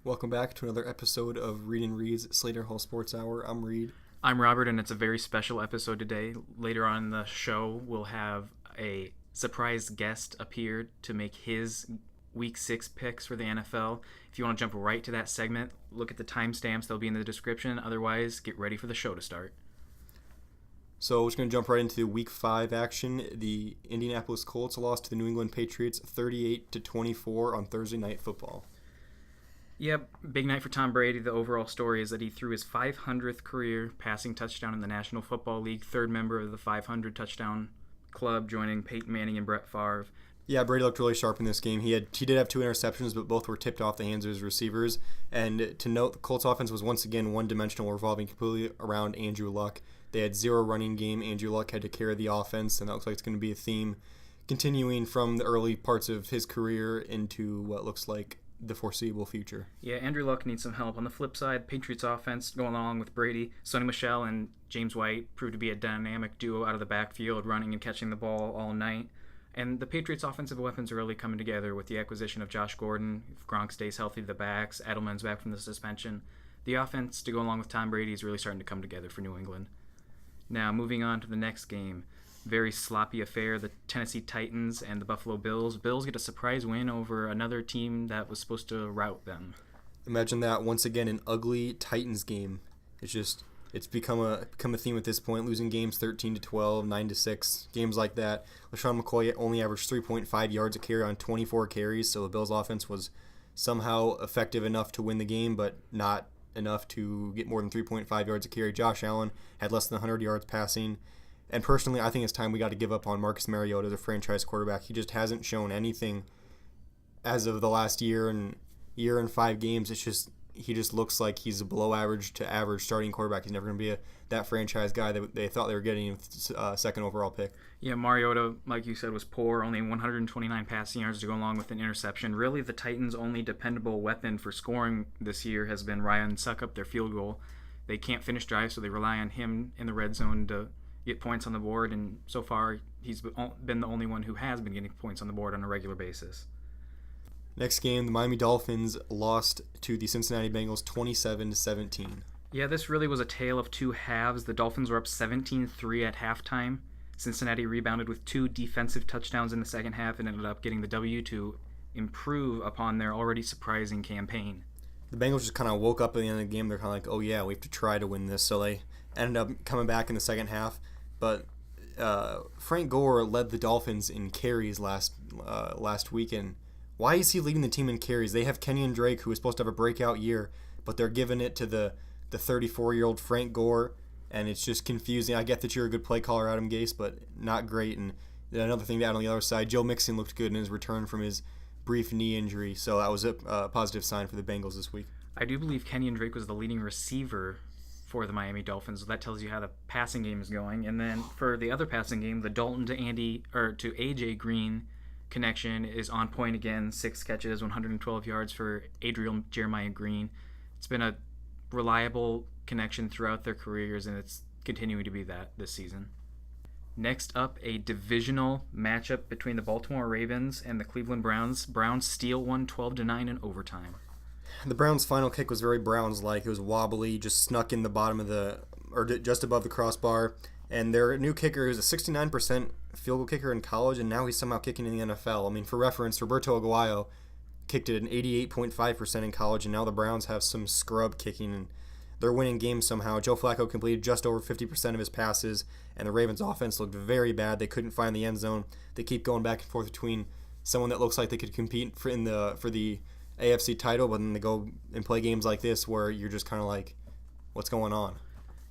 Welcome back to another episode of Reed and Reed's Slater Hall Sports Hour. I'm Reed. I'm Robert, and it's a very special episode today. Later on in the show, we'll have a surprise guest appear to make his Week 6 picks for the NFL. If you want to jump right to that segment, look at the timestamps. They'll be in the description. Otherwise, get ready for the show to start. So we're just going to jump right into Week 5 action. The Indianapolis Colts lost to the New England Patriots 38-24 on Thursday Night Football. Yep, big night for Tom Brady. The overall story is that he threw his 500th career passing touchdown in the National Football League, third member of the 500 touchdown club, joining Peyton Manning and Brett Favre. Yeah, Brady looked really sharp in this game. He did have 2 interceptions, but both were tipped off the hands of his receivers. And to note, the Colts offense was once again one-dimensional, revolving completely around Andrew Luck. They had 0 running game. Andrew Luck had to carry the offense, and that looks like it's going to be a theme continuing from the early parts of his career into what looks like the foreseeable future. Yeah, Andrew Luck needs some help. On the flip side, Patriots offense going along with Brady, Sonny Michel and James White proved to be a dynamic duo out of the backfield, running and catching the ball all night. And the Patriots' offensive weapons are really coming together with the acquisition of Josh Gordon. If Gronk stays healthy, the backs, Edelman's back from the suspension. The offense to go along with Tom Brady is really starting to come together for New England. Now, moving on to the next game. Very sloppy affair, the Tennessee Titans and the Buffalo Bills. Bills get a surprise win over another team that was supposed to rout them. Imagine that, once again, an ugly Titans game. It's become a theme at this point, losing games 13-12, 9-6, games like that. LaShawn McCoy only averaged 3.5 yards a carry on 24 carries, so the Bills' offense was somehow effective enough to win the game, but not enough to get more than 3.5 yards a carry. Josh Allen had less than 100 yards passing. And personally, I think it's time we got to give up on Marcus Mariota as a franchise quarterback. He just hasn't shown anything as of the last year and 5 games. He just looks like he's a below average to average starting quarterback. He's never going to be that franchise guy that they thought they were getting with second overall pick. Yeah, Mariota, like you said, was poor. Only 129 passing yards to go along with an interception. Really, the Titans' only dependable weapon for scoring this year has been Ryan Suckup, their field goal. They can't finish drives, so they rely on him in the red zone to get points on the board, and so far he's been the only one who has been getting points on the board on a regular basis. Next game, the Miami Dolphins lost to the Cincinnati Bengals 27-17. Yeah, this really was a tale of two halves. The Dolphins were up 17-3 at halftime. Cincinnati rebounded with 2 defensive touchdowns in the second half and ended up getting the W to improve upon their already surprising campaign. The Bengals just kind of woke up at the end of the game. They're kind of like, oh yeah, we have to try to win this. So they ended up coming back in the second half. But Frank Gore led the Dolphins in carries last week. And why is he leading the team in carries? They have Kenyon Drake, who is supposed to have a breakout year, but they're giving it to the 34-year-old Frank Gore, and it's just confusing. I get that you're a good play caller, Adam Gase, but not great. And another thing to add on the other side, Joe Mixon looked good in his return from his brief knee injury, so that was a positive sign for the Bengals this week. I do believe Kenyon Drake was the leading receiver for the Miami Dolphins. So that tells you how the passing game is going. And then for the other passing game, the Dalton to AJ Green connection is on point again. 6 catches, 112 yards for Adriel Jeremiah Green. It's been a reliable connection throughout their careers, and it's continuing to be that this season. Next up, a divisional matchup between the Baltimore Ravens and the Cleveland Browns. Browns steal one 12-9 in overtime. The Browns' final kick was very Browns-like. It was wobbly, just snuck in the bottom of just above the crossbar. And their new kicker is a 69% field goal kicker in college, and now he's somehow kicking in the NFL. I mean, for reference, Roberto Aguayo kicked it at 88.5% in college, and now the Browns have some scrub kicking, and they're winning games somehow. Joe Flacco completed just over 50% of his passes, and the Ravens' offense looked very bad. They couldn't find the end zone. They keep going back and forth between someone that looks like they could compete for the AFC title, but then they go and play games like this where you're just kind of like, what's going on?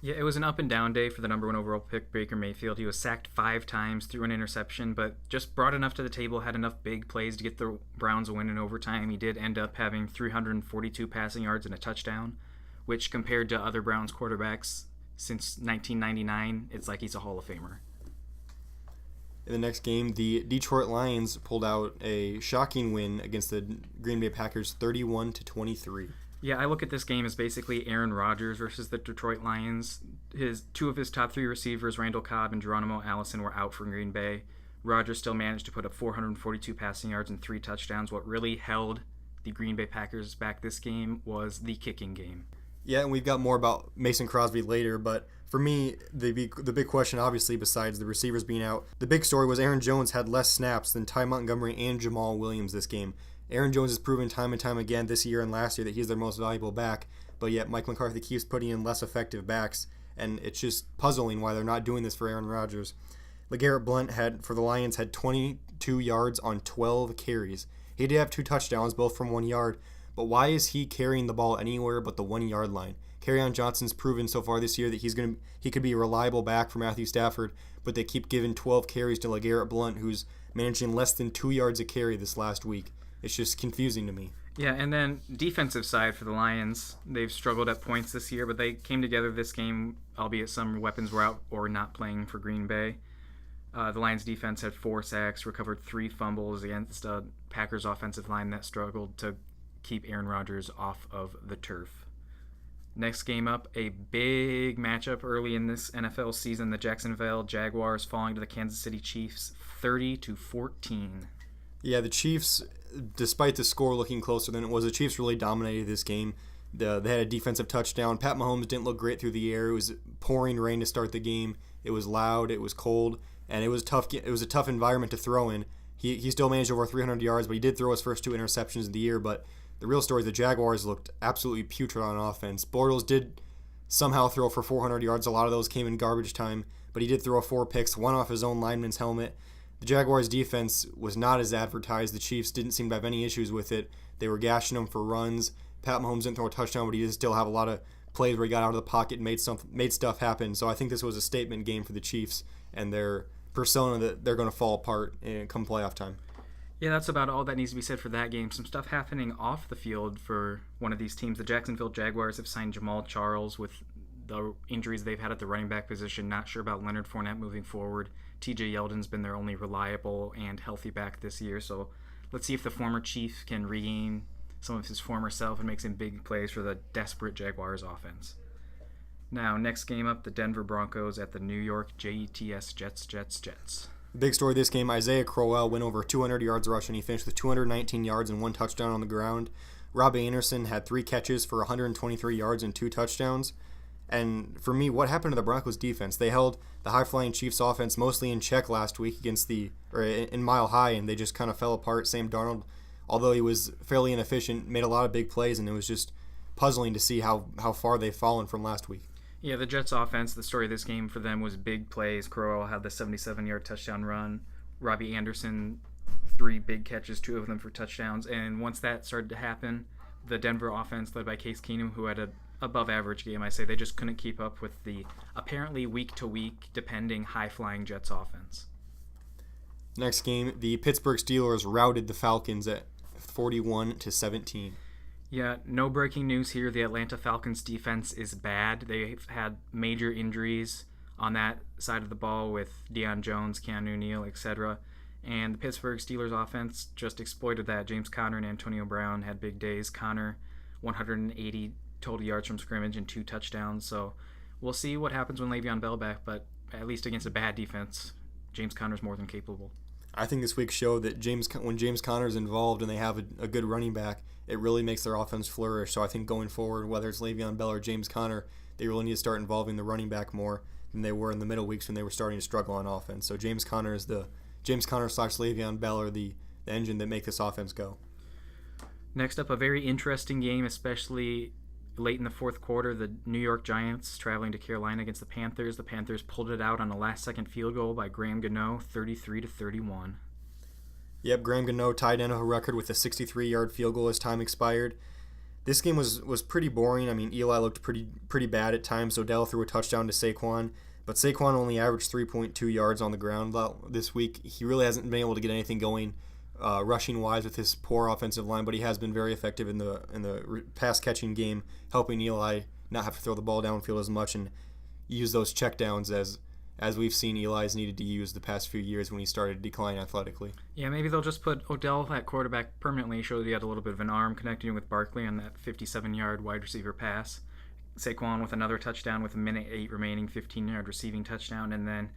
Yeah, it was an up and down day for the number 1 overall pick, Baker Mayfield. He was sacked 5 times, threw an interception, but just brought enough to the table, had enough big plays to get the Browns a win in overtime. He did end up having 342 passing yards and a touchdown, which compared to other Browns quarterbacks since 1999, it's like he's a Hall of Famer. In the next game, the Detroit Lions pulled out a shocking win against the Green Bay Packers 31-23. Yeah, I look at this game as basically Aaron Rodgers versus the Detroit Lions. 2 of his top 3 receivers, Randall Cobb and Geronimo Allison, were out for Green Bay. Rodgers still managed to put up 442 passing yards and 3 touchdowns. What really held the Green Bay Packers back this game was the kicking game. Yeah, and we've got more about Mason Crosby later, but for me, the big question, obviously, besides the receivers being out, the big story was Aaron Jones had less snaps than Ty Montgomery and Jamal Williams this game. Aaron Jones has proven time and time again this year and last year that he's their most valuable back, but yet Mike McCarthy keeps putting in less effective backs, and it's just puzzling why they're not doing this for Aaron Rodgers. LeGarrette Blount for the Lions had 22 yards on 12 carries. He did have 2 touchdowns, both from 1 yard, but why is he carrying the ball anywhere but the 1 yard line? Kerryon Johnson's proven so far this year that he could be a reliable back for Matthew Stafford, but they keep giving 12 carries to LeGarrette Blount, who's managing less than 2 yards a carry this last week. It's just confusing to me. Yeah, and then defensive side for the Lions, they've struggled at points this year, but they came together this game, albeit some weapons were out or not playing for Green Bay. The Lions defense had 4 sacks, recovered 3 fumbles against a Packers offensive line that struggled to keep Aaron Rodgers off of the turf. Next game up, a big matchup early in this NFL season. The Jacksonville Jaguars falling to the Kansas City Chiefs 30-14. Yeah, the Chiefs, despite the score looking closer than it was, the Chiefs really dominated this game. They had a defensive touchdown. Pat Mahomes didn't look great through the air. It was pouring rain to start the game. It was loud. It was cold, and it was tough. It was a tough environment to throw in. He still managed over 300 yards, but he did throw his first 2 interceptions of the year. But the real story is the Jaguars looked absolutely putrid on offense. Bortles did somehow throw for 400 yards. A lot of those came in garbage time, but he did throw 4 picks, 1 off his own lineman's helmet. The Jaguars' defense was not as advertised. The Chiefs didn't seem to have any issues with it. They were gashing them for runs. Pat Mahomes didn't throw a touchdown, but he did still have a lot of plays where he got out of the pocket and made stuff happen. So I think this was a statement game for the Chiefs and their persona that they're going to fall apart come playoff time. Yeah, that's about all that needs to be said for that game. Some stuff happening off the field for one of these teams. The Jacksonville Jaguars have signed Jamal Charles with the injuries they've had at the running back position. Not sure about Leonard Fournette moving forward. TJ Yeldon's been their only reliable and healthy back this year. So let's see if the former Chief can regain some of his former self and make some big plays for the desperate Jaguars offense. Now, next game up, the Denver Broncos at the New York Jets. Big story this game, Isaiah Crowell went over 200 yards rushing. He finished with 219 yards and 1 touchdown on the ground. Robbie Anderson had 3 catches for 123 yards and 2 touchdowns. And for me, what happened to the Broncos defense? They held the high-flying Chiefs offense mostly in check last week in Mile High, and they just kind of fell apart. Sam Darnold, although he was fairly inefficient, made a lot of big plays, and it was just puzzling to see how far they've fallen from last week. Yeah, the Jets offense, the story of this game for them was big plays. Crowell had the 77-yard touchdown run. Robbie Anderson, 3 big catches, 2 of them for touchdowns. And once that started to happen, the Denver offense, led by Case Keenum, who had an above-average game, I say, they just couldn't keep up with the apparently week-to-week depending high-flying Jets offense. Next game, the Pittsburgh Steelers routed the Falcons at 41-17. Yeah, no breaking news here. The Atlanta Falcons defense is bad. They've had major injuries on that side of the ball with Deion Jones, Keanu Neal, etc. And the Pittsburgh Steelers offense just exploited that. James Conner and Antonio Brown had big days. Conner, 180 total yards from scrimmage and 2 touchdowns. So we'll see what happens when Le'Veon Bell back, but at least against a bad defense, James Conner's more than capable. I think this week showed that when James Conner's involved and they have a good running back, it really makes their offense flourish. So I think going forward, whether it's Le'Veon Bell or James Conner, they really need to start involving the running back more than they were in the middle weeks when they were starting to struggle on offense. So James Conner / Le'Veon Bell are the engine that make this offense go. Next up, a very interesting game, especially late in the fourth quarter. The New York Giants traveling to Carolina against the Panthers. The Panthers pulled it out on a last-second field goal by Graham Gano, 33-31. Yep, Graham Gano tied NFL record with a 63-yard field goal as time expired. This game was pretty boring. I mean, Eli looked pretty bad at times. Odell threw a touchdown to Saquon, but Saquon only averaged 3.2 yards on the ground this week. He really hasn't been able to get anything going rushing-wise with his poor offensive line, but he has been very effective in the pass-catching game, helping Eli not have to throw the ball downfield as much and use those checkdowns as we've seen Eli's needed to use the past few years when he started to decline athletically. Yeah, maybe they'll just put Odell at quarterback permanently, show that he had a little bit of an arm connecting with Barkley on that 57-yard wide receiver pass. Saquon with another touchdown with 1:08 remaining, 15-yard receiving touchdown, and then,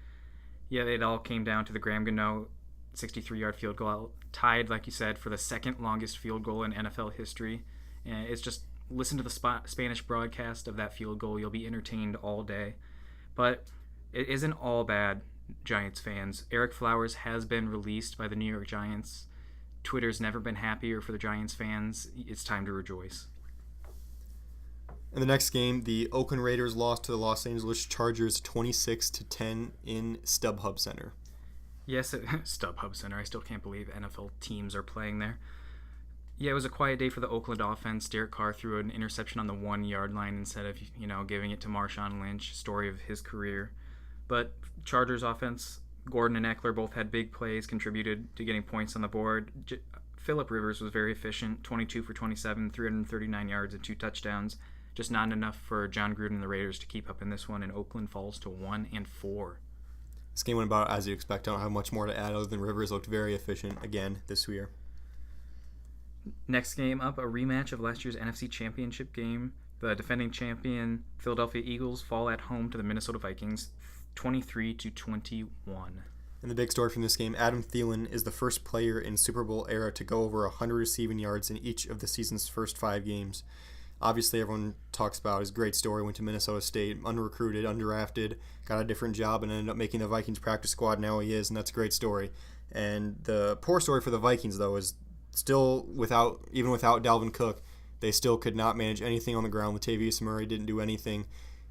yeah, it all came down to the Graham Gano 63-yard field goal, tied, like you said, for the second longest field goal in NFL history. And it's just listen to the Spanish broadcast of that field goal. You'll be entertained all day. But it isn't all bad, Giants fans. Eric Flowers has been released by the New York Giants. Twitter's never been happier for the Giants fans. It's time to rejoice. In the next game, the Oakland Raiders lost to the Los Angeles Chargers 26-10 in StubHub Center. Yes, StubHub Center. I still can't believe NFL teams are playing there. Yeah, it was a quiet day for the Oakland offense. Derek Carr threw an interception on the 1-yard line instead of, giving it to Marshawn Lynch, story of his career. But Chargers offense, Gordon and Eckler both had big plays, contributed to getting points on the board. Phillip Rivers was very efficient, 22 for 27, 339 yards and 2 touchdowns. Just not enough for John Gruden and the Raiders to keep up in this one, and Oakland falls to 1-4. This game went about as you expect. I don't have much more to add other than Rivers looked very efficient again this year. Next game up, a rematch of last year's NFC Championship game. The defending champion Philadelphia Eagles fall at home to the Minnesota Vikings, 23-21. And the big story from this game, Adam Thielen is the first player in Super Bowl era to go over 100 receiving yards in each of the season's first 5 games. Obviously, everyone talks about his great story. Went to Minnesota State, unrecruited, undrafted, got a different job, and ended up making the Vikings practice squad. Now he is, and that's a great story. And the poor story for the Vikings, though, is still even without Dalvin Cook, they still could not manage anything on the ground. Latavius Murray didn't do anything.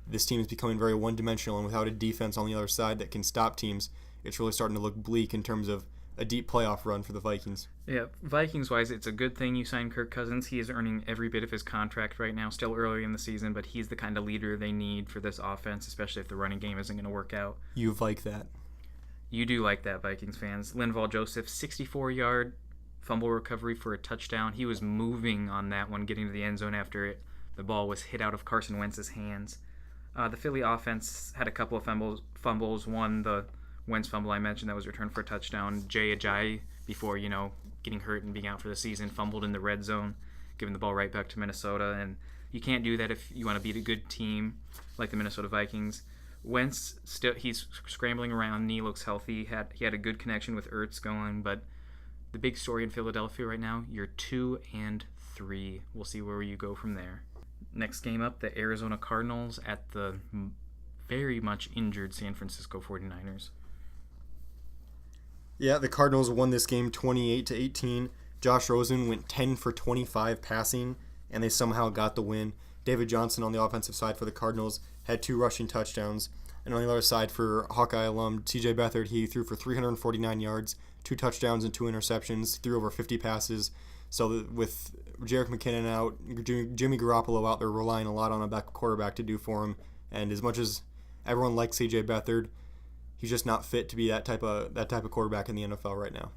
This team is becoming very one-dimensional, and without a defense on the other side that can stop teams, it's really starting to look bleak in terms of a deep playoff run for the Vikings. Yeah, Vikings-wise, it's a good thing you signed Kirk Cousins. He is earning every bit of his contract right now, still early in the season, but he's the kind of leader they need for this offense, especially if the running game isn't going to work out. You like that. You do like that, Vikings fans. Linval Joseph, 64-yard fumble recovery for a touchdown. He was moving on that one, getting to the end zone after the ball was hit out of Carson Wentz's hands. The Philly offense had a couple of fumbles. One, the Wentz fumble I mentioned, that was returned for a touchdown. Jay Ajayi, before, getting hurt and being out for the season, fumbled in the red zone, giving the ball right back to Minnesota. And you can't do that if you want to beat a good team like the Minnesota Vikings. Wentz, he's scrambling around. Knee looks healthy. He had a good connection with Ertz going, but the big story in Philadelphia right now, you're 2-3. We'll see where you go from there. Next game up, the Arizona Cardinals at the very much injured San Francisco 49ers. Yeah, the Cardinals won this game 28-18. Josh Rosen went 10 for 25 passing, and they somehow got the win. David Johnson on the offensive side for the Cardinals had 2 rushing touchdowns. And on the other side for Hawkeye alum TJ Beathard, he threw for 349 yards, 2 touchdowns and 2 interceptions, threw over 50 passes. So with Jerick McKinnon out, Jimmy Garoppolo out, they're relying a lot on a quarterback to do for him. And as much as everyone likes TJ Beathard, he's just not fit to be that type of quarterback in the NFL right now.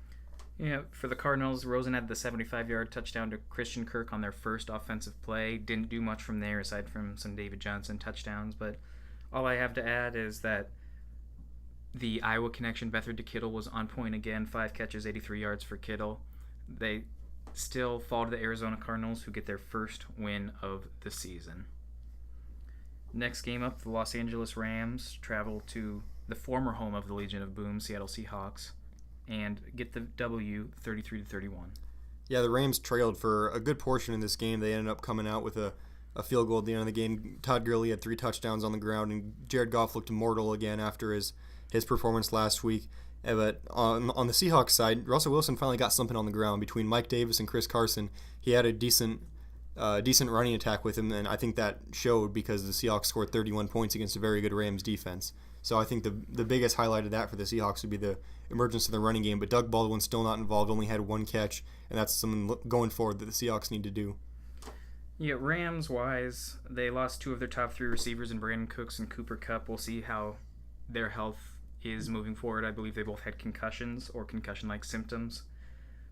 Yeah, for the Cardinals, Rosen had the 75-yard touchdown to Christian Kirk on their first offensive play. Didn't do much from there aside from some David Johnson touchdowns, but all I have to add is that the Iowa connection, Beathard to Kittle, was on point again. 5 catches, 83 yards for Kittle. They still fall to the Arizona Cardinals, who get their first win of the season. Next game up, the Los Angeles Rams travel to the former home of the Legion of Boom, Seattle Seahawks, and get the W 33-31. Yeah, the Rams trailed for a good portion of this game. They ended up coming out with a field goal at the end of the game. Todd Gurley had 3 touchdowns on the ground, and Jared Goff looked immortal again after his performance last week. But on the Seahawks side, Russell Wilson finally got something on the ground. Between Mike Davis and Chris Carson, he had a decent running attack with him, and I think that showed because the Seahawks scored 31 points against a very good Rams defense. So I think the biggest highlight of that for the Seahawks would be the emergence of the running game. But Doug Baldwin still not involved, only had 1 catch, and that's something going forward that the Seahawks need to do. Yeah, Rams-wise, they lost 2 of their top 3 receivers in Brandon Cooks and Cooper Kupp. We'll see how their health is moving forward. I believe they both had concussions or concussion-like symptoms.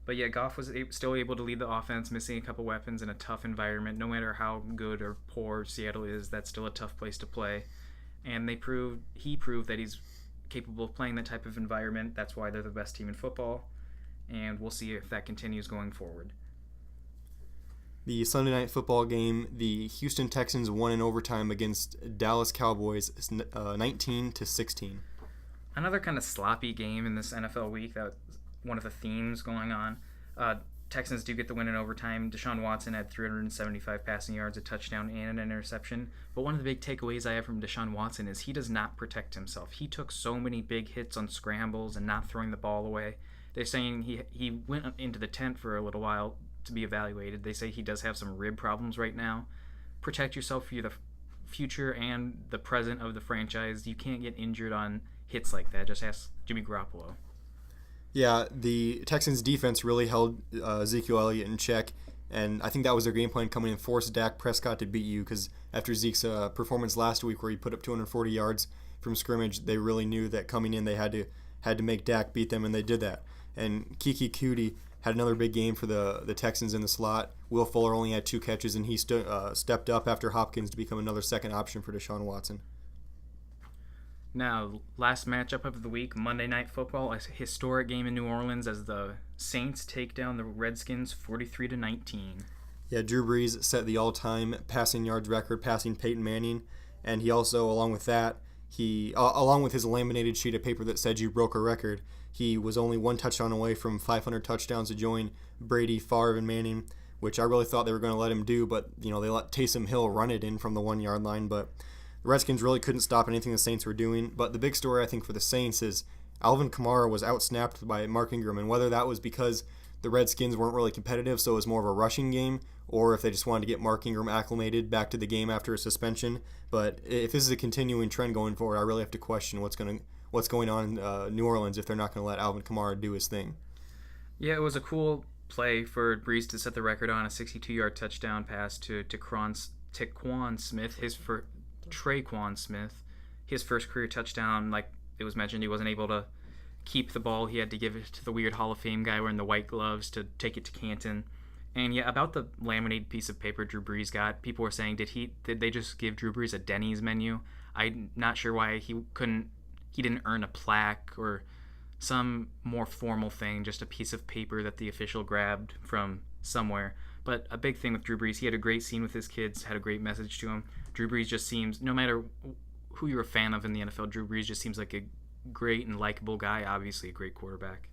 But yeah, Goff was still able to lead the offense, missing a couple weapons in a tough environment. No matter how good or poor Seattle is, that's still a tough place to play. And he proved that he's capable of playing that type of environment. That's why they're the best team in football. And we'll see if that continues going forward. The Sunday Night Football game, the Houston Texans won in overtime against Dallas Cowboys 19-16. Another kind of sloppy game in this NFL week that one of the themes going on. Texans do get the win in overtime. Deshaun Watson had 375 passing yards, a touchdown, and an interception. But one of the big takeaways I have from Deshaun Watson is he does not protect himself. He took so many big hits on scrambles and not throwing the ball away. They're saying he went into the tent for a little while to be evaluated. They say he does have some rib problems right now. Protect yourself for the future and the present of the franchise. You can't get injured on hits like that. Just ask Jimmy Garoppolo. Yeah, the Texans defense really held Ezekiel Elliott in check, and I think that was their game plan coming in, force Dak Prescott to beat you, because after Zeke's performance last week where he put up 240 yards from scrimmage, they really knew that coming in they had to make Dak beat them, and they did that. And Kiki Cudi had another big game for the Texans in the slot. Will Fuller only had 2 catches, and he stepped up after Hopkins to become another second option for Deshaun Watson. Now, last matchup of the week, Monday Night Football, a historic game in New Orleans as the Saints take down the Redskins 43-19. Yeah, Drew Brees set the all-time passing yards record, passing Peyton Manning, and he also, along with that, along with his laminated sheet of paper that said you broke a record, he was only 1 touchdown away from 500 touchdowns to join Brady, Favre, and Manning, which I really thought they were going to let him do, but they let Taysom Hill run it in from the 1-yard line, but the Redskins really couldn't stop anything the Saints were doing. But the big story, I think, for the Saints is Alvin Kamara was outsnapped by Mark Ingram, and whether that was because the Redskins weren't really competitive, so it was more of a rushing game, or if they just wanted to get Mark Ingram acclimated back to the game after a suspension. But if this is a continuing trend going forward, I really have to question what's going on in New Orleans if they're not going to let Alvin Kamara do his thing. Yeah, it was a cool play for Brees to set the record on a 62-yard touchdown pass to Traquan Smith, his first career touchdown. Like it was mentioned, he wasn't able to keep the ball. He had to give it to the weird Hall of Fame guy wearing the white gloves to take it to Canton. And yeah, about the laminated piece of paper Drew Brees got, people were saying, did they just give Drew Brees a Denny's menu? I'm not sure why he didn't earn a plaque or some more formal thing, just a piece of paper that the official grabbed from somewhere. But a big thing with Drew Brees, he had a great scene with his kids, had a great message to him. Drew Brees just seems, no matter who you're a fan of in the NFL, Drew Brees just seems like a great and likable guy, obviously a great quarterback.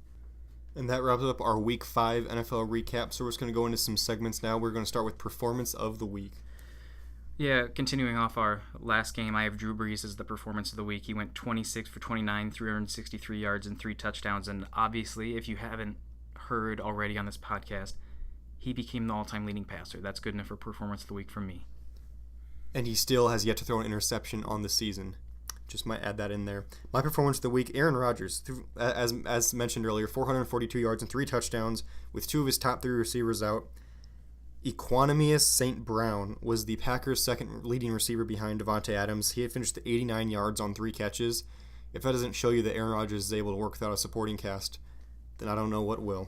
And that wraps up our Week 5 NFL recap. So we're just going to go into some segments now. We're going to start with Performance of the Week. Yeah, continuing off our last game, I have Drew Brees as the Performance of the Week. He went 26 for 29, 363 yards, and 3 touchdowns. And obviously, if you haven't heard already on this podcast, he became the all-time leading passer. That's good enough for Performance of the Week from me. And he still has yet to throw an interception on the season. Just might add that in there. My Performance of the Week, Aaron Rodgers, as mentioned earlier, 442 yards and 3 touchdowns with 2 of his top 3 receivers out. Equanimeous St. Brown was the Packers' second leading receiver behind Devontae Adams. He had finished at 89 yards on 3 catches. If that doesn't show you that Aaron Rodgers is able to work without a supporting cast, then I don't know what will.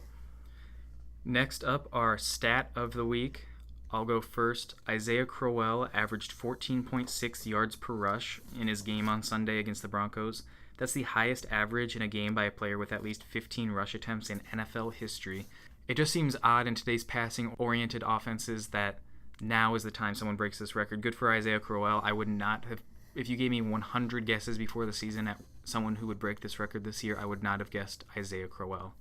Next up, our Stat of the Week. I'll go first. Isaiah Crowell averaged 14.6 yards per rush in his game on Sunday against the Broncos. That's the highest average in a game by a player with at least 15 rush attempts in NFL history. It just seems odd in today's passing-oriented offenses that now is the time someone breaks this record. Good for Isaiah Crowell. I would not have, if you gave me 100 guesses before the season at someone who would break this record this year, I would not have guessed Isaiah Crowell.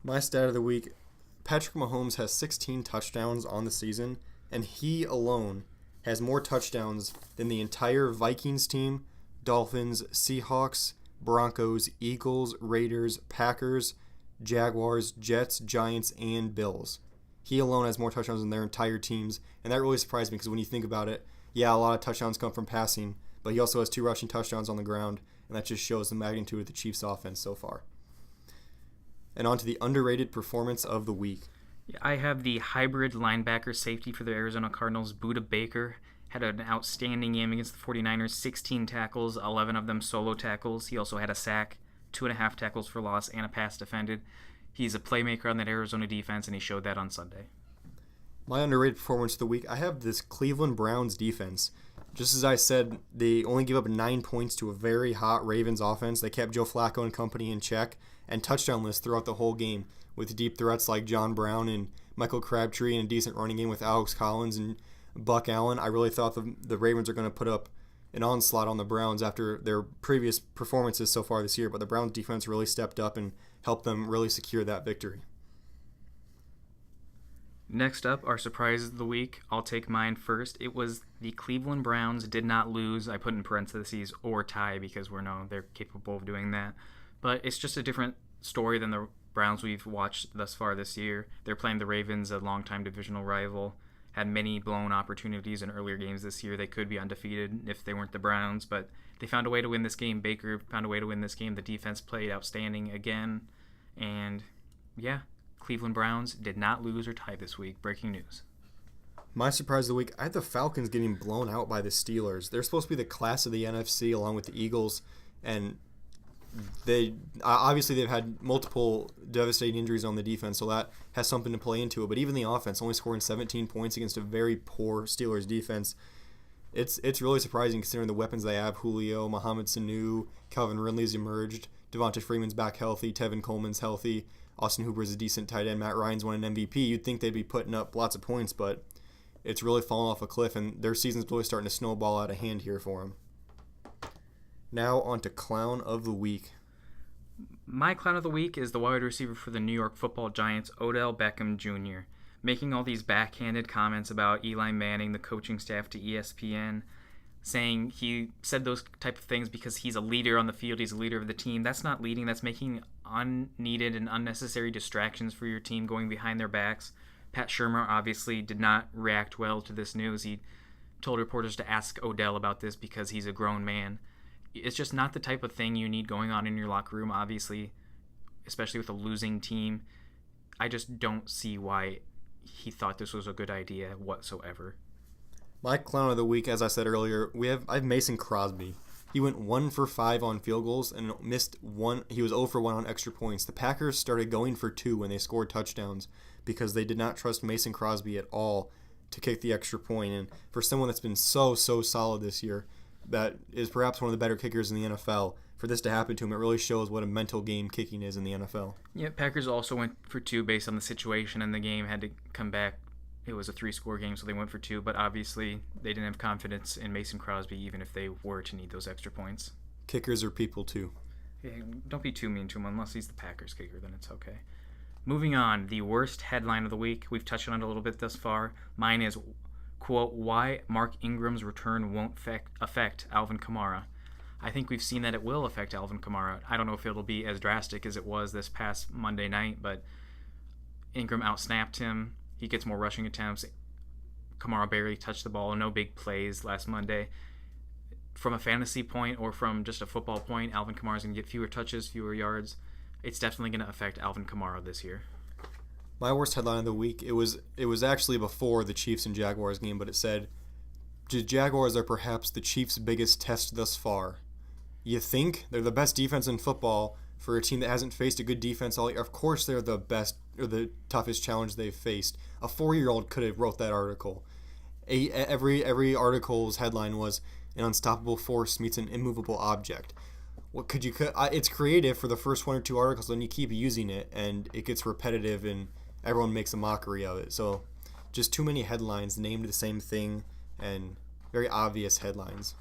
My Stat of the Week, Patrick Mahomes has 16 touchdowns on the season, and he alone has more touchdowns than the entire Vikings team, Dolphins, Seahawks, Broncos, Eagles, Raiders, Packers, Jaguars, Jets, Giants, and Bills. He alone has more touchdowns than their entire teams, and that really surprised me because when you think about it, yeah, a lot of touchdowns come from passing, but he also has 2 rushing touchdowns on the ground, and that just shows the magnitude of the Chiefs' offense so far. And on to the underrated performance of the week. I have the hybrid linebacker safety for the Arizona Cardinals, Budda Baker. Had an outstanding game against the 49ers, 16 tackles, 11 of them solo tackles. He also had a sack, 2.5 tackles for loss, and a pass defended. He's a playmaker on that Arizona defense, and he showed that on Sunday. My underrated performance of the week, I have this Cleveland Browns defense. Just as I said, they only gave up 9 points to a very hot Ravens offense. They kept Joe Flacco and company in check and touchdownless throughout the whole game with deep threats like John Brown and Michael Crabtree and a decent running game with Alex Collins and Buck Allen. I really thought the Ravens are going to put up an onslaught on the Browns after their previous performances so far this year, but the Browns defense really stepped up and help them really secure that victory. Next up, our surprise of the week. I'll take mine first. It was the Cleveland Browns did not lose. I put in parentheses or tie because they're capable of doing that. But it's just a different story than the Browns we've watched thus far this year. They're playing the Ravens, a longtime divisional rival. Had many blown opportunities in earlier games this year. They could be undefeated if they weren't the Browns, but they found a way to win this game. Baker found a way to win this game. The defense played outstanding again. And yeah, Cleveland Browns did not lose or tie this week. Breaking news. My surprise of the week, I had the Falcons getting blown out by the Steelers. They're supposed to be the class of the NFC along with the Eagles, and they've had multiple devastating injuries on the defense, so that has something to play into it. But even the offense, only scoring 17 points against a very poor Steelers defense, it's really surprising considering the weapons they have. Julio, Mohamed Sanu, Calvin Ridley's emerged, Devonta Freeman's back healthy, Tevin Coleman's healthy, Austin Hooper's a decent tight end, Matt Ryan's won an MVP. You'd think they'd be putting up lots of points, but it's really fallen off a cliff, and their season's really starting to snowball out of hand here for them. Now on to Clown of the Week. My Clown of the Week is the wide receiver for the New York Football Giants, Odell Beckham Jr., making all these backhanded comments about Eli Manning, the coaching staff, to ESPN, saying he said those type of things because he's a leader on the field, he's a leader of the team. That's not leading, that's making unneeded and unnecessary distractions for your team going behind their backs. Pat Shurmur obviously did not react well to this news. He told reporters to ask Odell about this because he's a grown man. It's just not the type of thing you need going on in your locker room, obviously, especially with a losing team. I just don't see why he thought this was a good idea whatsoever. My Clown of the Week, as I said earlier, I have Mason Crosby. He went 1 for 5 on field goals and missed one. He was 0 for 1 on extra points. The Packers started going for 2 when they scored touchdowns because they did not trust Mason Crosby at all to kick the extra point. And for someone that's been so solid this year, that is perhaps one of the better kickers in the NFL, for this to happen to him, it really shows what a mental game kicking is in the NFL. Yeah, Packers also went for 2 based on the situation, and the game had to come back. It was a 3-score game, so they went for 2, but obviously they didn't have confidence in Mason Crosby, even if they were to need those extra points. Kickers are people too. Yeah, don't be too mean to him unless he's the Packers kicker, then it's okay. Moving on, the worst headline of the week. We've touched on it a little bit thus far. Mine is, quote, why Mark Ingram's return won't affect Alvin Kamara. I think we've seen that it will affect Alvin Kamara. I don't know if it'll be as drastic as it was this past Monday night, but Ingram outsnapped him. He gets more rushing attempts. Kamara barely touched the ball. No big plays last Monday. From a fantasy point or from just a football point, Alvin Kamara's going to get fewer touches, fewer yards. It's definitely going to affect Alvin Kamara this year. My worst headline of the week, it was actually before the Chiefs and Jaguars game, but it said, the Jaguars are perhaps the Chiefs' biggest test thus far. You think they're the best defense in football for a team that hasn't faced a good defense all year? Of course they're the best or the toughest challenge they've faced. A 4-year-old could have wrote that article. Every article's headline was, an unstoppable force meets an immovable object. It's creative for the first 1 or 2 articles, then you keep using it, and it gets repetitive, and everyone makes a mockery of it. So just too many headlines named the same thing, and very obvious headlines.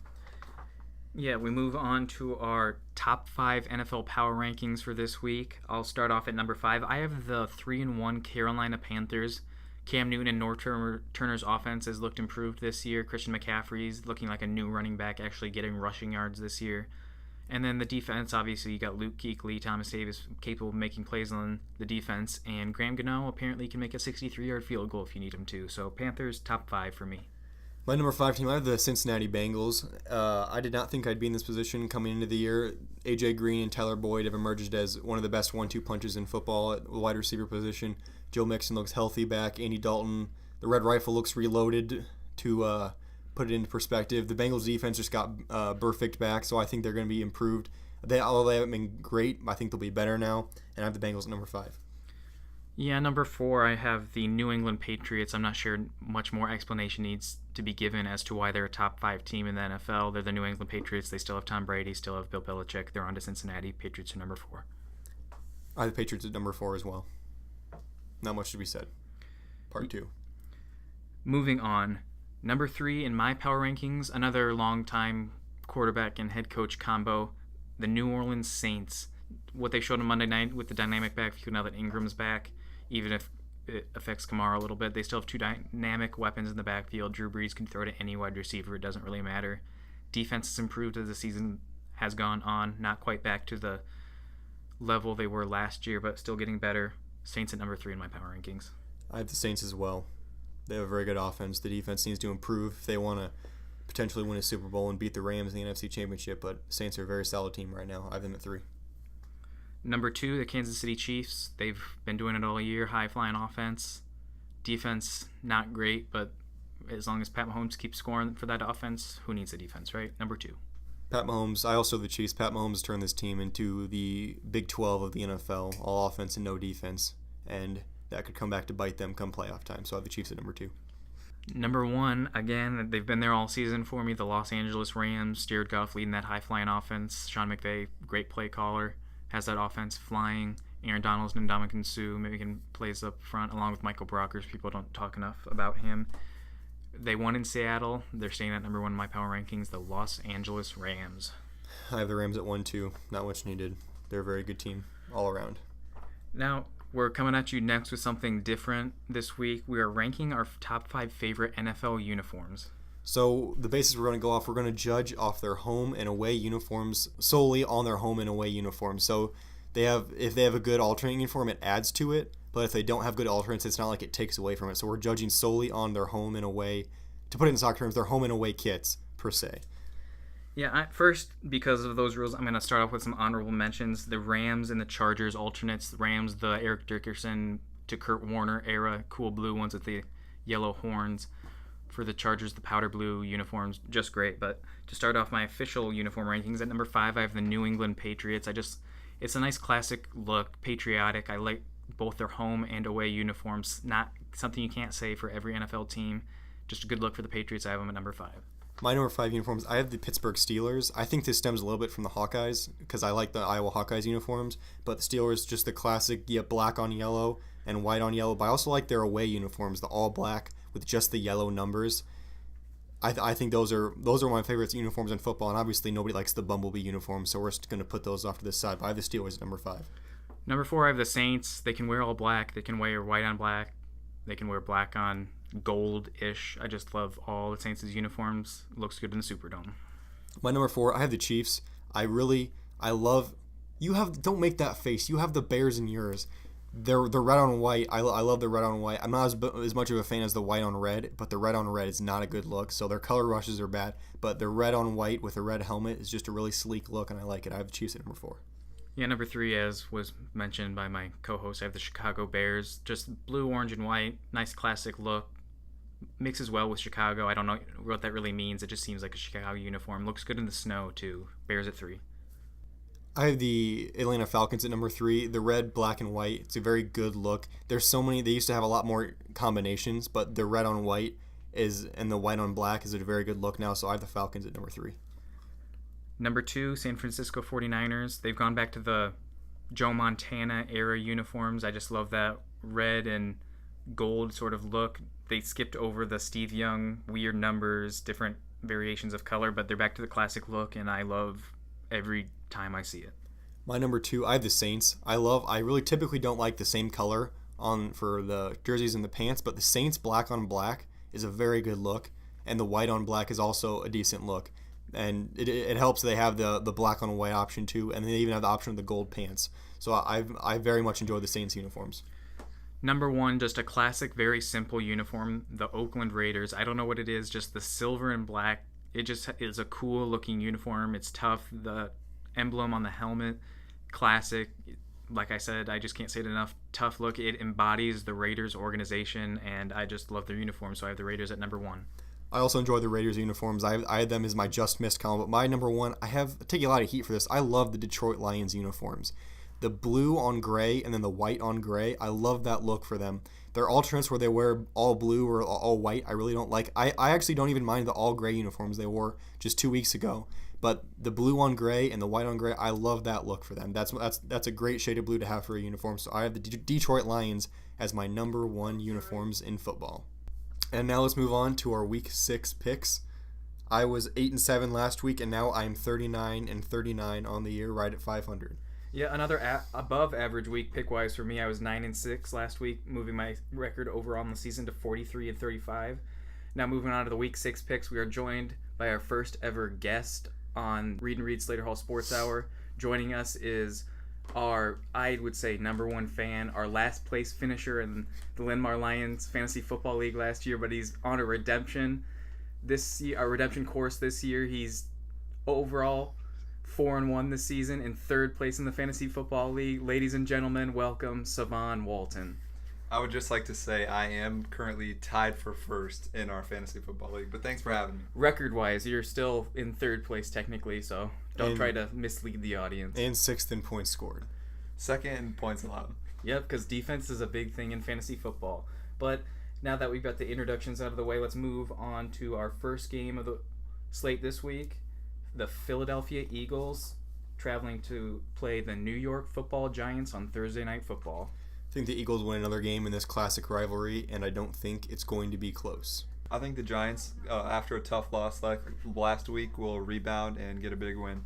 Yeah, we move on to our top 5 NFL power rankings for this week. I'll start off at number 5. I have the 3-1 Carolina Panthers. Cam Newton and North Turner's offense has looked improved this year. Christian McCaffrey's looking like a new running back, actually getting rushing yards this year. And then the defense, obviously, you got Luke Kuechly, Thomas Davis capable of making plays on the defense, and Graham Gano apparently can make a 63-yard field goal if you need him to. So Panthers, top 5 for me. My number 5 team, I have the Cincinnati Bengals. I did not think I'd be in this position coming into the year. A.J. Green and Tyler Boyd have emerged as one of the best 1-2 punches in football at the wide receiver position. Joe Mixon looks healthy back. Andy Dalton, the Red Rifle, looks reloaded to put it into perspective. The Bengals defense just got Burfict back, so I think they're going to be improved. Although they haven't been great, I think they'll be better now, and I have the Bengals at number 5. Yeah, number 4, I have the New England Patriots. I'm not sure much more explanation needs to be given as to why they're a top 5 team in the NFL. They're the New England Patriots. They still have Tom Brady, still have Bill Belichick. They're on to Cincinnati. Patriots are number 4. I have the Patriots at number 4 as well. Not much to be said. Part 2. Moving on. Number 3 in my power rankings, another longtime quarterback and head coach combo, the New Orleans Saints. what they showed on Monday night with the dynamic backfield now that Ingram's back, even if it affects Kamara a little bit, they still have two dynamic weapons in the backfield. Drew Brees can throw to any wide receiver. It doesn't really matter. Defense has improved as the season has gone on. Not quite back to the level they were last year, but still getting better. Saints at number 3 in my power rankings. I have the Saints as well. They have a very good offense. The defense needs to improve if they want to potentially win a Super Bowl and beat the Rams in the NFC Championship, but Saints are a very solid team right now. I have them at 3. Number 2, the Kansas City Chiefs. They've been doing it all year. High-flying offense. Defense, not great, but as long as Pat Mahomes keeps scoring for that offense, who needs the defense, right? Number 2. Pat Mahomes, I also have the Chiefs. Pat Mahomes turned this team into the Big 12 of the NFL, all offense and no defense, and that could come back to bite them come playoff time. So I have the Chiefs at number 2. Number 1, again, they've been there all season for me, the Los Angeles Rams. Jared Goff leading that high-flying offense. Sean McVay, great play caller, has that offense flying. Aaron Donald and Ndamukong Suh making plays up front, along with Michael Brockers. People don't talk enough about him. They won in Seattle. They're staying at number 1 in my power rankings, the Los Angeles Rams. I have the Rams at 1 too. Not much needed. They're a very good team all around. Now, we're coming at you next with something different this week. We are ranking our top 5 favorite NFL uniforms. So the basis we're going to go off, we're going to judge off their home and away uniforms solely on their home and away uniforms. So if they have a good alternate uniform, it adds to it. But if they don't have good alternates, it's not like it takes away from it. So we're judging solely on their home and away, to put it in soccer terms, their home and away kits per se. Yeah, first, because of those rules, I'm going to start off with some honorable mentions. The Rams and the Chargers alternates. The Rams, the Eric Dickerson to Kurt Warner era, cool blue ones with the yellow horns. For the Chargers, the powder blue uniforms, just great. But to start off my official uniform rankings, at number 5, I have the New England Patriots. It's a nice classic look, patriotic. I like both their home and away uniforms. Not something you can't say for every NFL team. Just a good look for the Patriots. I have them at number 5. My number 5 uniforms, I have the Pittsburgh Steelers. I think this stems a little bit from the Hawkeyes because I like the Iowa Hawkeyes uniforms. But the Steelers, just the classic black on yellow and white on yellow. But I also like their away uniforms, the all black with just the yellow numbers. I think those are my favorite uniforms in football. And obviously nobody likes the Bumblebee uniform, so we're just going to put those off to the side. But I have the Steelers at number 5. Number 4, I have the Saints. They can wear all black. They can wear white on black. They can wear black on gold-ish. I just love all the Saints' uniforms. Looks good in the Superdome. My number 4, I have the Chiefs. I love. Don't make that face. You have the Bears in yours. They're red on white. I love the red on white. I'm not as much of a fan as the white on red, but the red on red is not a good look. So their color rushes are bad, but the red on white with a red helmet is just a really sleek look, and I like it. I have the Chiefs at number 4. Yeah, number 3, as was mentioned by my co-host, I have the Chicago Bears. Just blue, orange, and white. Nice classic look. Mixes well with Chicago. I don't know what that really means. It just seems like a Chicago uniform. Looks good in the snow, too. Bears at 3. I have the Atlanta Falcons at number 3. The red, black, and white. It's a very good look. There's so many. They used to have a lot more combinations, but the red on white and the white on black is a very good look now. So I have the Falcons at number 3. Number 2, San Francisco 49ers. They've gone back to the Joe Montana era uniforms. I just love that red and gold sort of look. They skipped over the Steve Young weird numbers, different variations of color, but they're back to the classic look, and I love every time I see it. My number 2, I have the Saints. I really typically don't like the same color for the jerseys and the pants, but the Saints black on black is a very good look, and the white on black is also a decent look. And it helps they have the black on white option too, and they even have the option of the gold pants. So I very much enjoy the Saints uniforms. Number 1, just a classic, very simple uniform, the Oakland Raiders. I don't know what it is, just the silver and black. It just is a cool looking uniform. It's tough. The emblem on the helmet, classic. Like I said, I just can't say it enough. Tough look. It embodies the Raiders organization, and I just love their uniform. So I have the Raiders at number 1. I also enjoy the Raiders uniforms. I had them as my just missed column, but my number 1, I take a lot of heat for this. I love the Detroit Lions uniforms. The blue on gray and then the white on gray. I love that look for them. Their alternates where they wear all blue or all white, I really don't like. I actually don't even mind the all gray uniforms they wore just 2 weeks ago. But the blue on gray and the white on gray, I love that look for them. That's a great shade of blue to have for a uniform. So I have the Detroit Lions as my number 1 uniforms in football. And now let's move on to our Week 6 picks. I was 8-7 last week, and now I'm 39-39 on the year, right at 500. Yeah, another above average week pick wise for me. I was 9-6 last week, moving my record overall in the season to 43-35. Now moving on to the week 6 picks, we are joined by our first ever guest on Read and Read Slater Hall Sports Hour. Joining us is our, I would say, number one fan, our last place finisher in the Linmar Lions Fantasy Football League last year, but he's on a redemption course this year. He's overall 4-1 this season in third place in the Fantasy Football League. Ladies and gentlemen, welcome Savon Walton. I would just like to say I am currently tied for first in our Fantasy Football League, but thanks for having me. Record-wise, you're still in third place technically, so don't try to mislead the audience. And 6th in points scored. Second in points allowed. Yep, because defense is a big thing in fantasy football. But now that we've got the introductions out of the way, let's move on to our first game of the slate this week. The Philadelphia Eagles traveling to play the New York Football Giants on Thursday Night Football. I think the Eagles win another game in this classic rivalry, and I don't think it's going to be close. I think the Giants, after a tough loss like last week, will rebound and get a big win.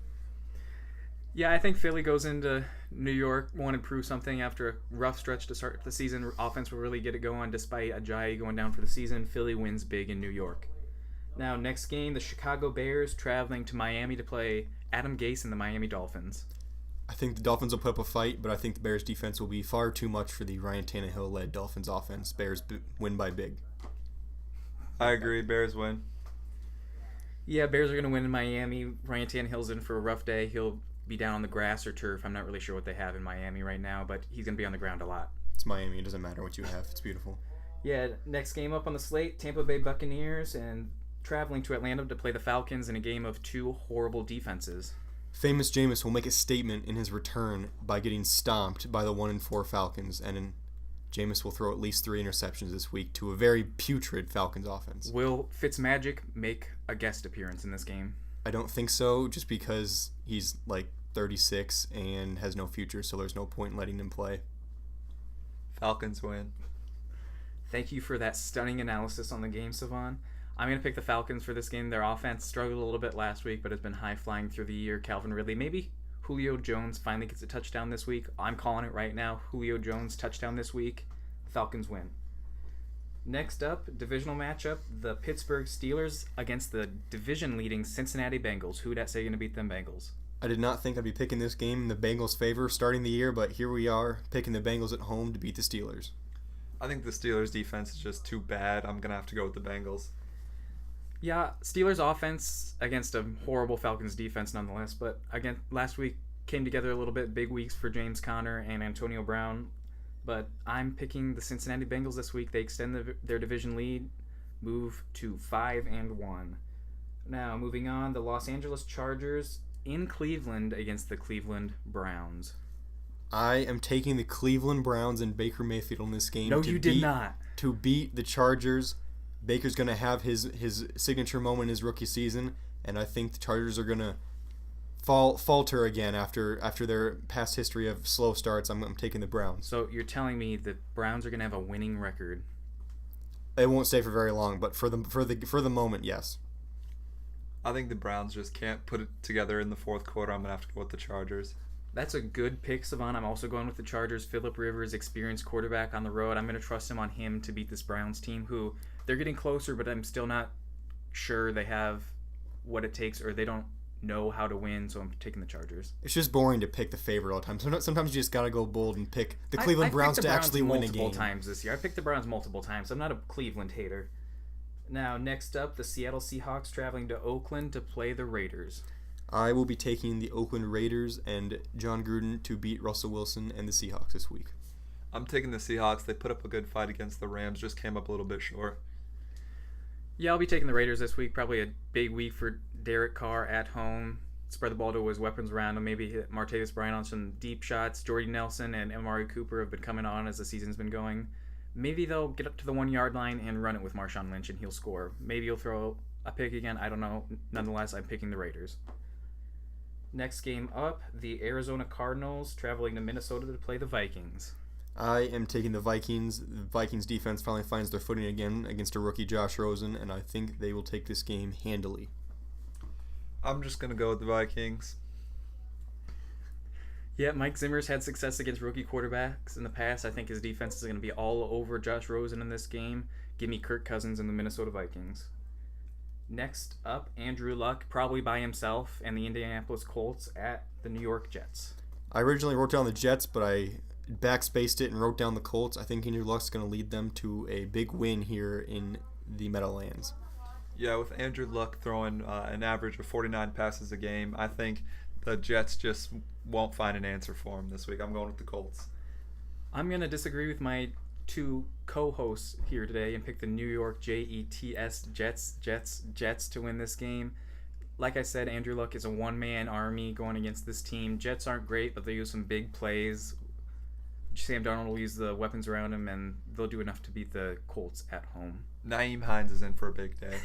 Yeah, I think Philly goes into New York, want to prove something after a rough stretch to start the season. Offense will really get it going despite Ajayi going down for the season. Philly wins big in New York. Now, next game, the Chicago Bears traveling to Miami to play Adam Gase and the Miami Dolphins. I think the Dolphins will put up a fight, but I think the Bears' defense will be far too much for the Ryan Tannehill-led Dolphins offense. Bears win by big. I agree. Bears win. Yeah, Bears are going to win in Miami. Ryan Tannehill's in for a rough day. He'll be down on the grass or turf. I'm not really sure what they have in Miami right now, but he's going to be on the ground a lot. It's Miami. It doesn't matter what you have. It's beautiful. Yeah, next game up on the slate, Tampa Bay Buccaneers and traveling to Atlanta to play the Falcons in a game of two horrible defenses. Famous Jameis will make a statement in his return by getting stomped by the 1-4 Falcons, and Jameis will throw at least 3 interceptions this week to a very putrid Falcons offense. Will Fitzmagic make a guest appearance in this game? I don't think so, just because he's like 36 and has no future, so there's no point in letting him play. Falcons win. Thank you for that stunning analysis on the game, Savon. I'm going to pick the Falcons for this game. Their offense struggled a little bit last week, but has been high-flying through the year. Calvin Ridley, maybe Julio Jones finally gets a touchdown this week. I'm calling it right now. Julio Jones touchdown this week. Falcons win. Next up, divisional matchup, the Pittsburgh Steelers against the division-leading Cincinnati Bengals. Who would say going to beat them Bengals? I did not think I'd be picking this game in the Bengals' favor starting the year, but here we are, picking the Bengals at home to beat the Steelers. I think the Steelers' defense is just too bad. I'm going to have to go with the Bengals. Yeah, Steelers offense against a horrible Falcons defense nonetheless, but again, last week came together a little bit. Big weeks for James Conner and Antonio Brown, but I'm picking the Cincinnati Bengals this week. They extend their division lead, move to 5-1. Now, moving on, the Los Angeles Chargers in Cleveland against the Cleveland Browns. I am taking the Cleveland Browns and Baker Mayfield in this game. No, you did not. To beat the Chargers. Baker's going to have his signature moment in his rookie season, and I think the Chargers are going to falter again after their past history of slow starts. I'm taking the Browns. So you're telling me the Browns are going to have a winning record? It won't stay for very long, but for the moment, yes. I think the Browns just can't put it together in the fourth quarter. I'm going to have to go with the Chargers. That's a good pick, Savon. I'm also going with the Chargers. Phillip Rivers, experienced quarterback on the road. I'm going to trust him to beat this Browns team, who they're getting closer, but I'm still not sure they have what it takes, or they don't know how to win, so I'm taking the Chargers. It's just boring to pick the favorite all the time. Sometimes you just got to go bold and pick the Cleveland Browns to actually win a game. multiple times this year. I picked the Browns multiple times. I'm not a Cleveland hater. Now, next up, the Seattle Seahawks traveling to Oakland to play the Raiders. I will be taking the Oakland Raiders and John Gruden to beat Russell Wilson and the Seahawks this week. I'm taking the Seahawks. They put up a good fight against the Rams, just came up a little bit short. Yeah, I'll be taking the Raiders this week. Probably a big week for Derek Carr at home. Spread the ball to his weapons around him. Maybe hit Martavis Bryant on some deep shots. Jordy Nelson and Amari Cooper have been coming on as the season's been going. Maybe they'll get up to the 1-yard line and run it with Marshawn Lynch and he'll score. Maybe he'll throw a pick again. I don't know. Nonetheless, I'm picking the Raiders. Next game up, the Arizona Cardinals traveling to Minnesota to play the Vikings. I am taking the Vikings. The Vikings defense finally finds their footing again against a rookie Josh Rosen, and I think they will take this game handily. I'm just going to go with the Vikings. Yeah, Mike Zimmer's had success against rookie quarterbacks in the past. I think his defense is going to be all over Josh Rosen in this game. Give me Kirk Cousins and the Minnesota Vikings. Next up, Andrew Luck, probably by himself, and the Indianapolis Colts at the New York Jets. I originally wrote down the Jets, but I backspaced it and wrote down the Colts. I think Andrew Luck's going to lead them to a big win here in the Meadowlands. Yeah, with Andrew Luck throwing an average of 49 passes a game, I think the Jets just won't find an answer for him this week. I'm going with the Colts. I'm going to disagree with my two co-hosts here today and pick the New York Jets to win this game. Like I said, Andrew Luck is a one-man army going against this team. Jets aren't great, but they use some big plays. Sam Darnold will use the weapons around him, and they'll do enough to beat the Colts at home. Nyheim Hines is in for a big day.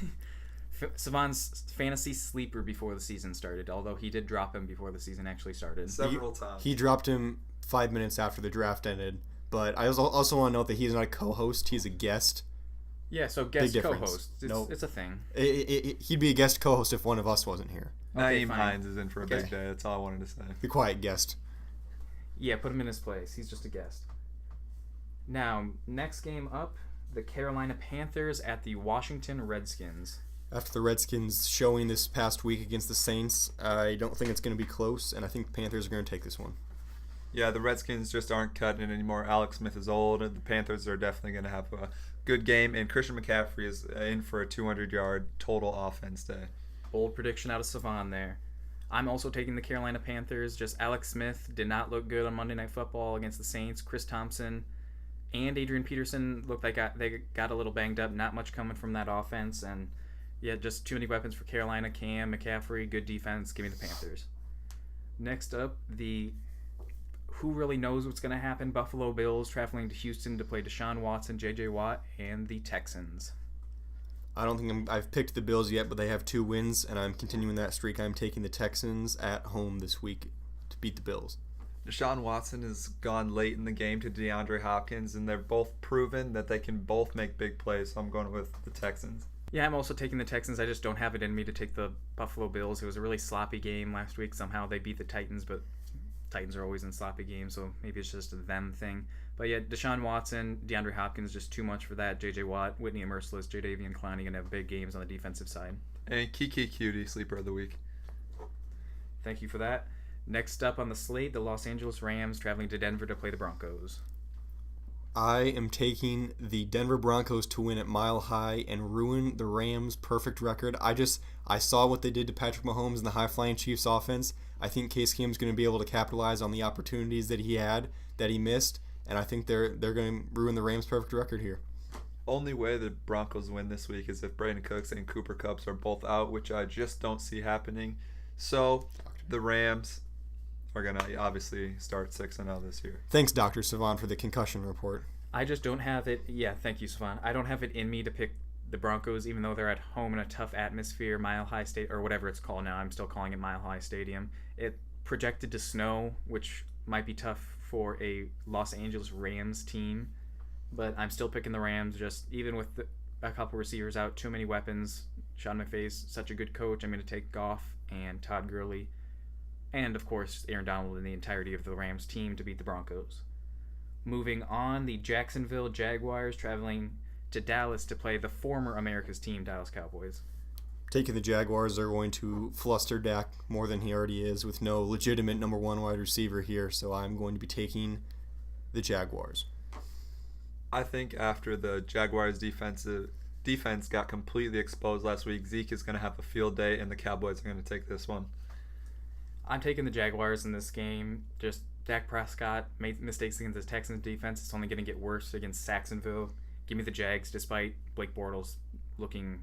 Savon's fantasy sleeper before the season started, although he did drop him before the season actually started. Several times. He dropped him 5 minutes after the draft ended. But I also want to note that he's not a co-host. He's a guest. Yeah, so guest co-host. It's a thing. He'd be a guest co-host if one of us wasn't here. Okay, Nyheim Hines is in for a big day. That's all I wanted to say. The quiet guest. Yeah, put him in his place. He's just a guest. Now, next game up, the Carolina Panthers at the Washington Redskins. After the Redskins showing this past week against the Saints, I don't think it's going to be close, and I think the Panthers are going to take this one. Yeah, the Redskins just aren't cutting it anymore. Alex Smith is old. The Panthers are definitely going to have a good game, and Christian McCaffrey is in for a 200-yard total offense day. Bold prediction out of Savon there. I'm also taking the Carolina Panthers. Just Alex Smith did not look good on Monday Night Football against the Saints. Chris Thompson and Adrian Peterson looked like they got a little banged up. Not much coming from that offense, and yeah, just too many weapons for Carolina. Cam, McCaffrey, good defense. Give me the Panthers. Next up, the who really knows what's going to happen? Buffalo Bills traveling to Houston to play Deshaun Watson, J.J. Watt, and the Texans. I don't think I've picked the Bills yet, but they have 2 wins, and I'm continuing that streak. I'm taking the Texans at home this week to beat the Bills. Deshaun Watson has gone late in the game to DeAndre Hopkins, and they're both proven that they can both make big plays, so I'm going with the Texans. Yeah, I'm also taking the Texans. I just don't have it in me to take the Buffalo Bills. It was a really sloppy game last week. Somehow they beat the Titans, but Titans are always in sloppy games, so maybe it's just a them thing. But yeah, Deshaun Watson, DeAndre Hopkins, just too much for that. J.J. Watt, Whitney Merciless, Jadavion Clowney going to have big games on the defensive side. And Kiki Cutie, sleeper of the week. Thank you for that. Next up on the slate, the Los Angeles Rams traveling to Denver to play the Broncos. I am taking the Denver Broncos to win at Mile High and ruin the Rams' perfect record. I saw what they did to Patrick Mahomes and the high-flying Chiefs offense. I think Case Keenum's going to be able to capitalize on the opportunities that he missed, and I think they're going to ruin the Rams' perfect record here. Only way the Broncos win this week is if Brandon Cooks and Cooper Kupp are both out, which I just don't see happening. So the Rams are going to obviously start 6-0 this year. Thanks, Dr. Savon, for the concussion report. I just don't have it. Yeah, thank you, Savon. I don't have it in me to pick the Broncos, even though they're at home in a tough atmosphere, Mile High State, or whatever it's called now. I'm still calling it Mile High Stadium. It projected to snow, which might be tough for a Los Angeles Rams team, but I'm still picking the Rams, just even with a couple receivers out, too many weapons. Sean McVay's such a good coach. I'm going to take Goff and Todd Gurley, and of course Aaron Donald and the entirety of the Rams team to beat the Broncos. Moving on, the Jacksonville Jaguars traveling to Dallas to play the former America's team, Dallas Cowboys. Taking the Jaguars are going to fluster Dak more than he already is with no legitimate number 1 wide receiver here, so I'm going to be taking the Jaguars. I think after the Jaguars' defense got completely exposed last week, Zeke is going to have a field day, and the Cowboys are going to take this one. I'm taking the Jaguars in this game. Just Dak Prescott made mistakes against the Texans defense. It's only going to get worse against Saxonville. Give me the Jags, despite Blake Bortles looking...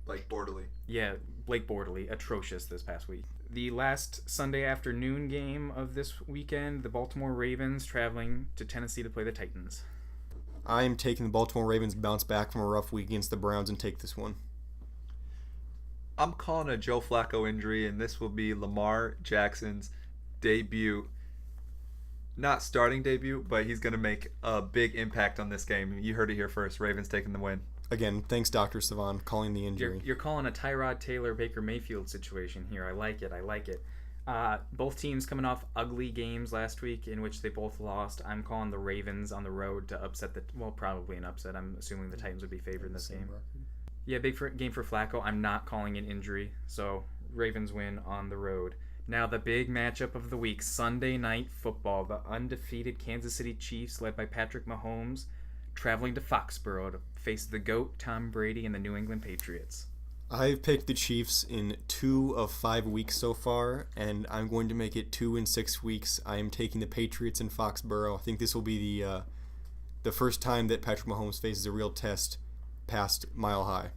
Blake Bortles. Yeah, Blake Bortles, atrocious this past week. The last Sunday afternoon game of this weekend, the Baltimore Ravens traveling to Tennessee to play the Titans. I am taking the Baltimore Ravens to bounce back from a rough week against the Browns and take this one. I'm calling a Joe Flacco injury, and this will be Lamar Jackson's debut. Not starting debut, but he's going to make a big impact on this game. You heard it here first. Ravens taking the win. Again, thanks, Dr. Savon, calling the injury. You're calling a Tyrod Taylor, Baker Mayfield situation here. I like it. Both teams coming off ugly games last week in which they both lost. I'm calling the Ravens on the road to upset probably an upset. I'm assuming the Titans would be favored in this game. Yeah, game for Flacco. I'm not calling an injury, so Ravens win on the road. Now the big matchup of the week, Sunday Night Football. The undefeated Kansas City Chiefs, led by Patrick Mahomes, traveling to Foxborough to face the GOAT Tom Brady and the New England Patriots. I've picked the Chiefs in 2 of 5 weeks so far, and I'm going to make it 2 in 6 weeks. I am taking the Patriots in Foxborough. I think this will be the first time that Patrick Mahomes faces a real test past Mile High.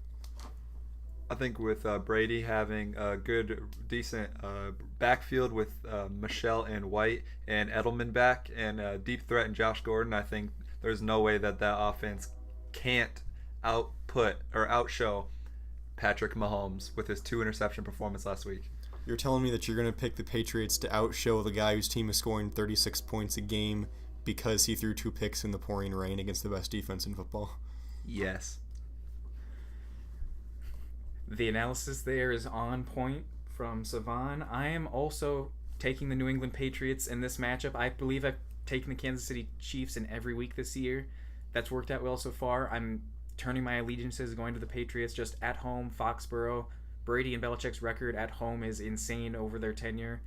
I think with Brady having a good, decent backfield with Michelle and White and Edelman back and a deep threat in Josh Gordon, I think there's no way that offense can't outshow Patrick Mahomes with his 2 interception performance last week. You're telling me that you're going to pick the Patriots to outshow the guy whose team is scoring 36 points a game because he threw 2 picks in the pouring rain against the best defense in football? Yes. The analysis there is on point from Savan. I am also taking the New England Patriots in this matchup. I believe I've taken the Kansas City Chiefs in every week this year. That's worked out well so far. I'm turning my allegiances, going to the Patriots just at home, Foxborough. Brady and Belichick's record at home is insane over their tenure.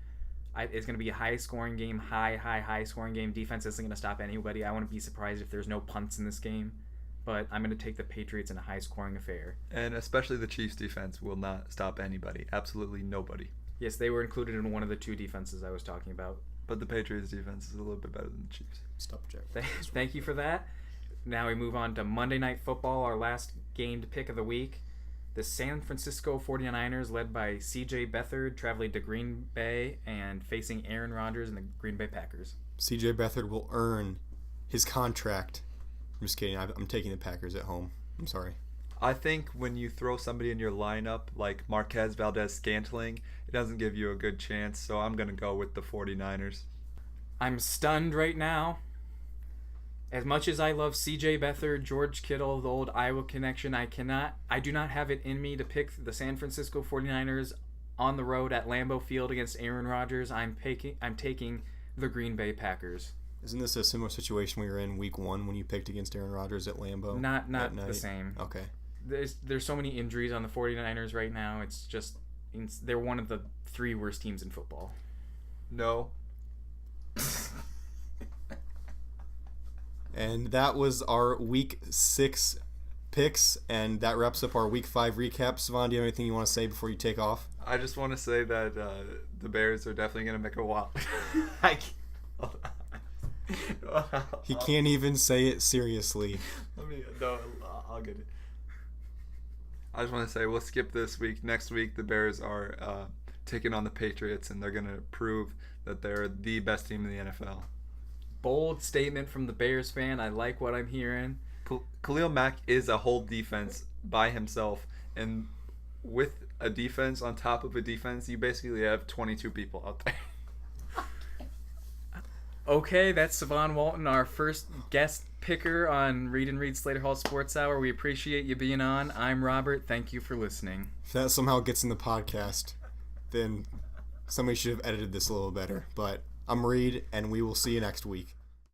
It's going to be a high-scoring game, high-scoring game. Defense isn't going to stop anybody. I wouldn't be surprised if there's no punts in this game. But I'm going to take the Patriots in a high-scoring affair. And especially the Chiefs' defense will not stop anybody. Absolutely nobody. Yes, they were included in one of the 2 defenses I was talking about. But the Patriots' defense is a little bit better than the Chiefs. Stop, Jack. Thank you for that. Now we move on to Monday Night Football, our last game to pick of the week. The San Francisco 49ers, led by C.J. Beathard, traveling to Green Bay and facing Aaron Rodgers and the Green Bay Packers. C.J. Beathard will earn his contract. I'm just kidding. I'm taking the Packers at home. I'm sorry. I think when you throw somebody in your lineup like Marquez Valdez-Scantling, it doesn't give you a good chance, so I'm going to go with the 49ers. I'm stunned right now. As much as I love C.J. Beathard, George Kittle, the old Iowa connection, I do not have it in me to pick the San Francisco 49ers on the road at Lambeau Field against Aaron Rodgers. I'm taking the Green Bay Packers. Isn't this a similar situation we were in week 1 when you picked against Aaron Rodgers at Lambeau? Not the same. Okay. There's so many injuries on the 49ers right now. It's just they're one of the 3 worst teams in football. No. And that was our week 6 picks, and that wraps up our week 5 recap. Savon, do you have anything you want to say before you take off? I just want to say that the Bears are definitely going to make a wild. He can't even say it seriously. I'll get it. I just want to say we'll skip this week. Next week, the Bears are taking on the Patriots, and they're going to prove that they're the best team in the NFL. Bold statement from the Bears fan. I like what I'm hearing. Khalil Mack is a whole defense by himself, and with a defense on top of a defense, you basically have 22 people out there. Okay, that's Savon Walton, our first guest picker on Read and Read Slater Hall Sports Hour. We appreciate you being on. I'm Robert. Thank you for listening. If that somehow gets in the podcast, then somebody should have edited this a little better. But I'm Reed, and we will see you next week.